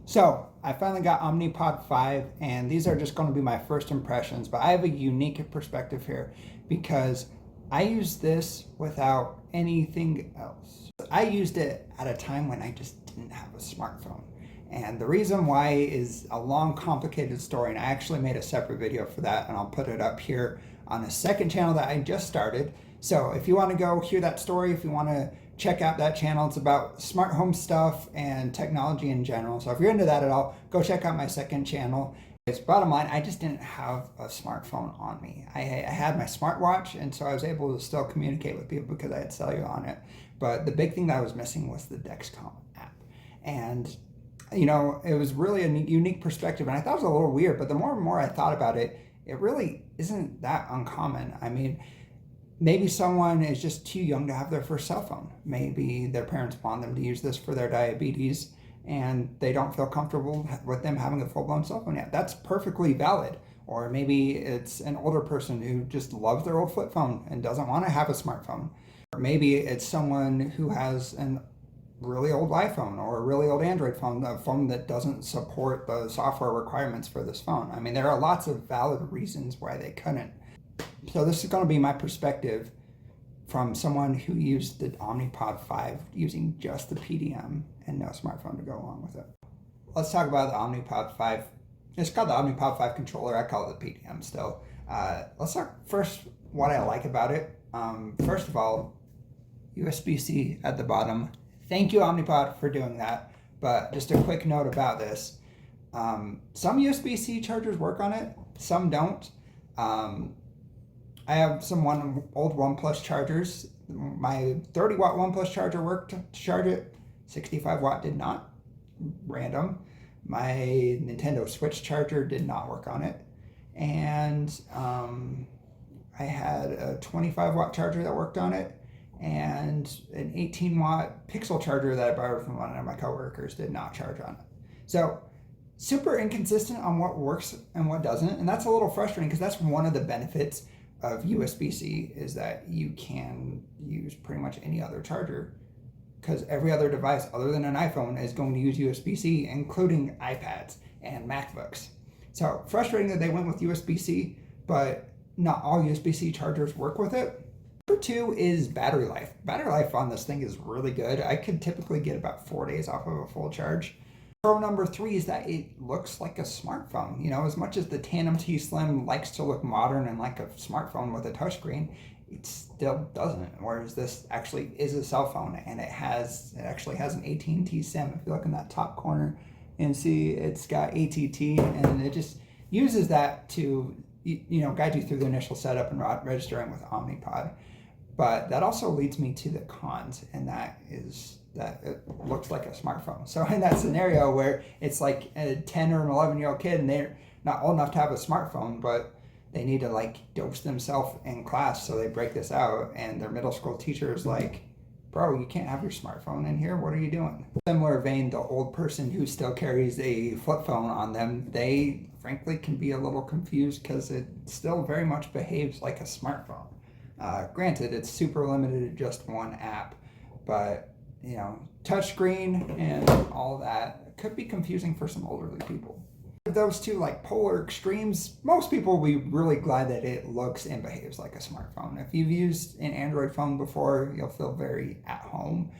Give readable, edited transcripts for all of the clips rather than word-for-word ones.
So I finally got Omnipod 5, and these are just going to be my first impressions, but I have a unique perspective here because I used this without anything else. I used it at a time when I just didn't have a smartphone. And the reason why is a long, complicated story, and I actually made a separate video for that, and I'll put it up here on a second channel that I just started. So if you want to go hear that story, if you want to check out that channel, it's about smart home stuff and technology in general. So if you're into that at all, go check out my second channel. It's bottom line, I just didn't have a smartphone on me. I had my smartwatch, and so I was able to still communicate with people because I had cellular on it. But the big thing that I was missing was the Dexcom app. And you know, it was really a unique perspective, and I thought it was a little weird, but the more and more I thought about it, it really isn't that uncommon. I mean, maybe someone is just too young to have their first cell phone. Maybe their parents want them to use this for their diabetes, and they don't feel comfortable with them having a full-blown cell phone yet. That's perfectly valid. Or maybe it's an older person who just loves their old flip phone and doesn't want to have a smartphone. Or maybe it's someone who has an really old iPhone or a really old Android phone, a phone that doesn't support the software requirements for this phone. I mean, there are lots of valid reasons why they couldn't. So this is going to be my perspective from someone who used the Omnipod 5 using just the PDM and no smartphone to go along with it. Let's talk about the Omnipod 5. It's called the Omnipod 5 controller. I call it the PDM still. Let's talk first what I like about it. First of all, USB-C at the bottom. Thank you, Omnipod, for doing that. But just a quick note about this. Some USB-C chargers work on it, some don't. I have some old OnePlus chargers. My 30 watt OnePlus charger worked to charge it. 65 watt did not. Random. My Nintendo Switch charger did not work on it. And I had a 25 watt charger that worked on it. And an 18 watt Pixel charger that I borrowed from one of my coworkers did not charge on it. So super inconsistent on what works and what doesn't. And that's a little frustrating because that's one of the benefits of USB-C is that you can use pretty much any other charger because every other device other than an iPhone is going to use USB-C, including iPads and MacBooks. So frustrating that they went with USB-C, but not all USB-C chargers work with it. Number two is battery life. Battery life on this thing is really good. I could typically get about 4 days off of a full charge. Pro number three is that it looks like a smartphone. You know, as much as the Tandem T Slim likes to look modern and like a smartphone with a touchscreen, it still doesn't. Whereas this actually is a cell phone, and it actually has an AT&T SIM. If you look in that top corner and see it's got ATT, and it just uses that to guide you through the initial setup and registering with Omnipod. But that also leads me to the cons, and that is that it looks like a smartphone. So in that scenario where it's like a 10 or an 11-year-old kid and they're not old enough to have a smartphone, but they need to like dose themselves in class, so they break this out, and their middle school teacher is like, bro, you can't have your smartphone in here, what are you doing? Similar vein, the old person who still carries a flip phone on them, they frankly can be a little confused because it still very much behaves like a smartphone. Granted, it's super limited to just one app, but touchscreen and all that could be confusing for some elderly people. Those two like polar extremes, most people will be really glad that it looks and behaves like a smartphone. If you've used an Android phone before, you'll feel very at home.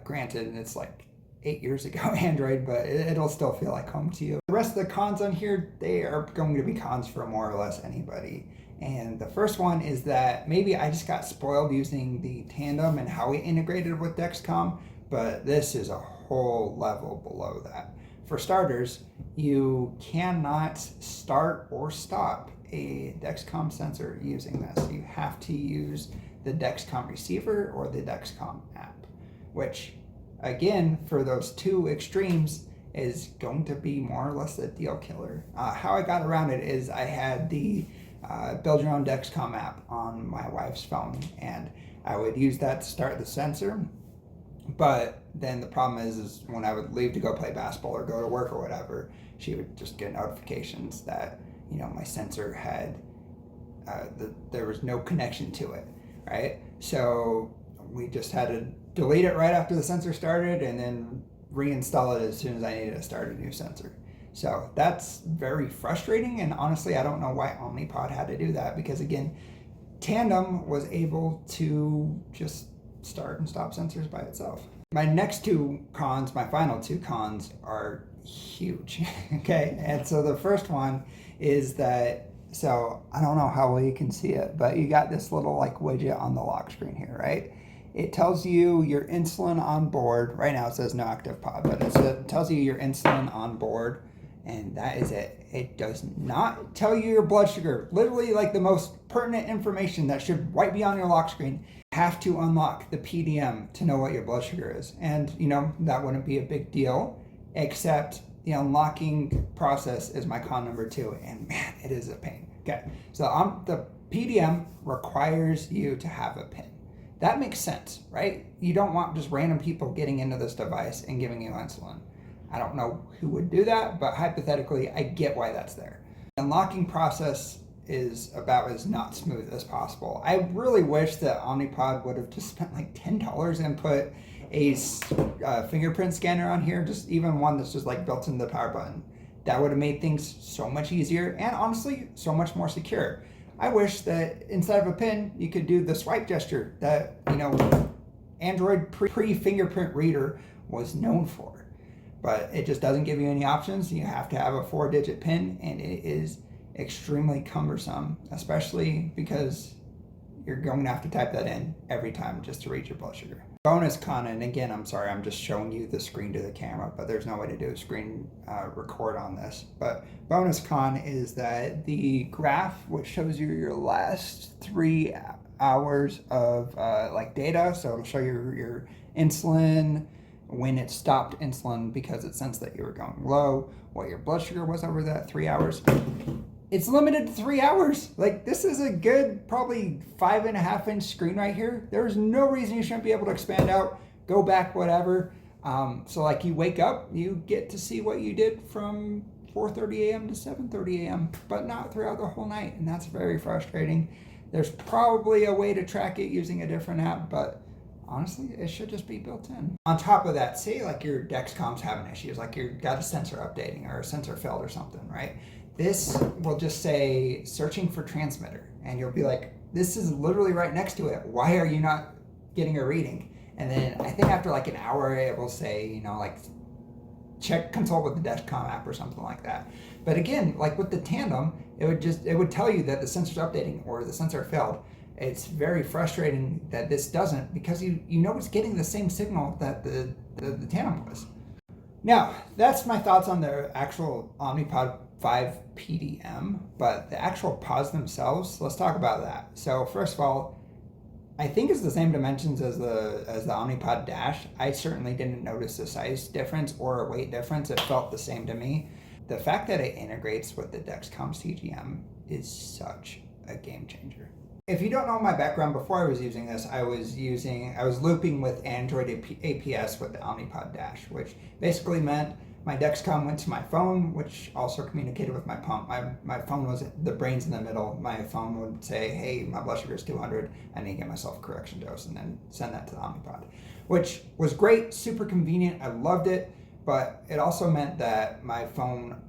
Granted, it's like 8 years ago Android, but it'll still feel like home to you. The rest of the cons on here, they are going to be cons for more or less anybody. And the first one is that maybe I just got spoiled using the Tandem and how it integrated with Dexcom, but this is a whole level below that. For starters, you cannot start or stop a Dexcom sensor using this. You have to use the Dexcom receiver or the Dexcom app, which again, for those two extremes, is going to be more or less a deal killer. How I got around it is I had the build your own Dexcom app on my wife's phone, and I would use that to start the sensor. But then the problem is when I would leave to go play basketball or go to work or whatever, she would just get notifications that my sensor had there was no connection to it, right? So we just had to delete it right after the sensor started, and then reinstall it as soon as I needed to start a new sensor. So that's very frustrating, and honestly, I don't know why Omnipod had to do that, because again, Tandem was able to just start and stop sensors by itself. My next two cons, my final two cons, are huge. Okay, and so the first one is that, so I don't know how well you can see it, but you got this little like widget on the lock screen here, right? It tells you your insulin on board. Right now it says no active pod, but it tells you your insulin on board, and that is it. It does not tell you your blood sugar. Literally like the most pertinent information that should right be on your lock screen. You have to unlock the PDM to know what your blood sugar is. And you know, that wouldn't be a big deal, except the unlocking process is my con number two, and man, it is a pain. Okay, so the PDM requires you to have a PIN. That makes sense, right? You don't want just random people getting into this device and giving you insulin. I don't know who would do that, but hypothetically, I get why that's there. The unlocking process is about as not smooth as possible. I really wish that Omnipod would have just spent like $10 and put a fingerprint scanner on here, just even one that's just like built into the power button. That would have made things so much easier and honestly so much more secure. I wish that instead of a pin, you could do the swipe gesture that, you know, Android pre-fingerprint reader was known for. But it just doesn't give you any options. You have to have a 4-digit pin, and it is extremely cumbersome, especially because you're going to have to type that in every time just to read your blood sugar. Bonus con, and again, I'm sorry, I'm just showing you the screen to the camera, but there's no way to do a screen record on this. But bonus con is that the graph, which shows you your last 3 hours of like data, so it'll show you your insulin, when it stopped insulin because it sensed that you were going low, what your blood sugar was over that 3 hours. It's limited to 3 hours. Like, this is a good, probably 5.5-inch screen right here. There's no reason you shouldn't be able to expand out, go back, whatever. So like you wake up, you get to see what you did from 4:30 a.m. to 7:30 a.m., but not throughout the whole night. And that's very frustrating. There's probably a way to track it using a different app, but honestly, it should just be built in. On top of that, say like your Dexcom's having issues, like you've got a sensor updating or a sensor failed or something, right? This will just say searching for transmitter, and you'll be like, this is literally right next to it. Why are you not getting a reading? And then I think after like an hour, it will say, you know, like check consult with the Dexcom app or something like that. But again, like with the Tandem, it would tell you that the sensor's updating or the sensor failed. It's very frustrating that this doesn't, because you know it's getting the same signal that the Tandem was. Now, that's my thoughts on the actual Omnipod 5 PDM, but the actual pods themselves, let's talk about that. So first of all, I think it's the same dimensions as the Omnipod Dash. I certainly didn't notice a size difference or a weight difference. It felt the same to me. The fact that it integrates with the Dexcom CGM is such a game changer. If you don't know my background, before I was using this, I was looping with Android APS with the Omnipod Dash, which basically meant my Dexcom went to my phone, which also communicated with my pump. My phone was the brains in the middle. My phone would say, hey, my blood sugar is 200. I need to get myself a correction dose, and then send that to the Omnipod, which was great, super convenient. I loved it, but it also meant that my phone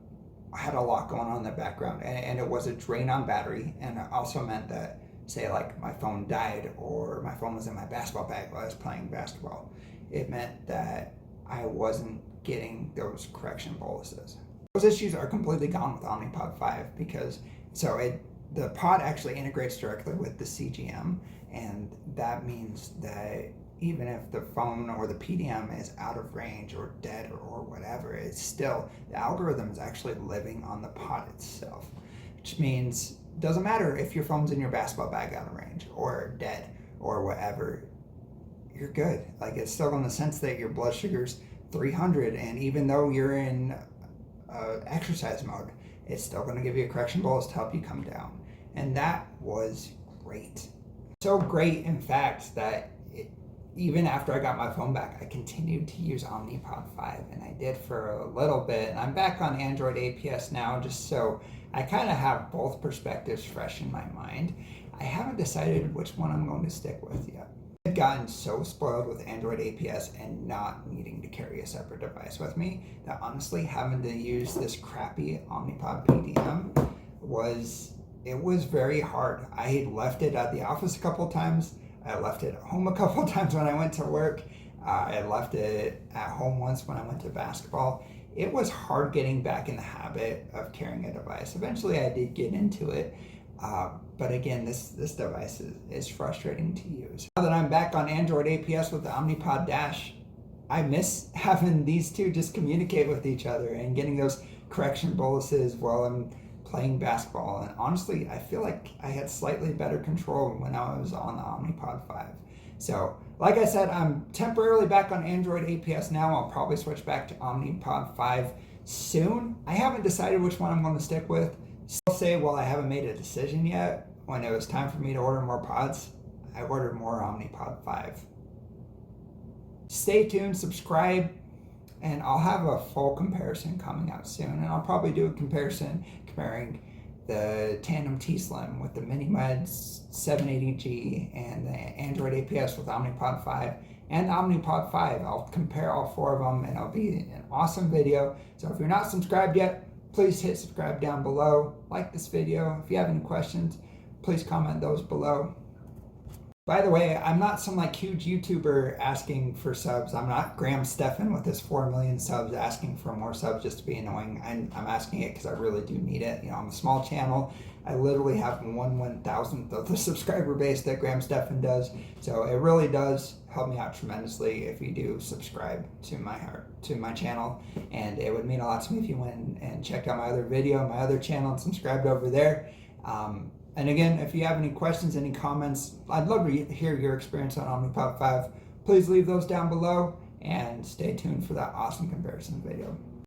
had a lot going on in the background, and it was a drain on battery, and it also meant that, say like my phone died or my phone was in my basketball bag while I was playing basketball, it meant that I wasn't getting those correction boluses. Those issues are completely gone with Omnipod 5 because the pod actually integrates directly with the CGM, and that means that even if the phone or the PDM is out of range or dead or whatever, it's still, the algorithm is actually living on the pod itself, which means it doesn't matter if your phone's in your basketball bag out of range or dead or whatever, you're good. Like, it's still going to sense that your blood sugar's 300, and even though you're in exercise mode, it's still going to give you a correction bolus to help you come down. And that was great. So great, in fact, that even after I got my phone back, I continued to use Omnipod 5, and I did for a little bit. And I'm back on Android APS now, just so I kind of have both perspectives fresh in my mind. I haven't decided which one I'm going to stick with yet. had gotten so spoiled with Android APS and not needing to carry a separate device with me that honestly having to use this crappy Omnipod PDM was very hard. I had left it at the office a couple times. I left it at home a couple times when I went to work. I left it at home once when I went to basketball. It was hard getting back in the habit of carrying a device. Eventually I did get into it. But again, this device is frustrating to use. Now that I'm back on Android APS with the Omnipod Dash, I miss having these two just communicate with each other and getting those correction boluses while I'm playing basketball. And honestly, I feel like I had slightly better control when I was on the Omnipod 5. So, like I said, I'm temporarily back on Android APS now. I'll probably switch back to Omnipod 5 soon. I haven't decided which one I'm going to stick with. I'll say, well, I haven't made a decision yet. When it was time for me to order more pods, I ordered more Omnipod 5. Stay tuned, subscribe, and I'll have a full comparison coming out soon. And I'll probably do a comparison comparing the Tandem T-Slim with the MiniMed 780G and the Android APS with Omnipod 5 and Omnipod 5. I'll compare all four of them, and it'll be an awesome video. So if you're not subscribed yet, please hit subscribe down below. Like this video. If you have any questions, please comment those below. By the way, I'm not some like huge YouTuber asking for subs. I'm not Graham Stephan with his 4 million subs asking for more subs just to be annoying. I'm asking it because I really do need it. You know, I'm a small channel. I literally have 1/1000th of the subscriber base that Graham Stephan does. So it really does help me out tremendously if you do subscribe to my channel. And it would mean a lot to me if you went and checked out my other video, my other channel, and subscribed over there. And again, if you have any questions, any comments, I'd love to hear your experience on Omnipod 5. Please leave those down below and stay tuned for that awesome comparison video.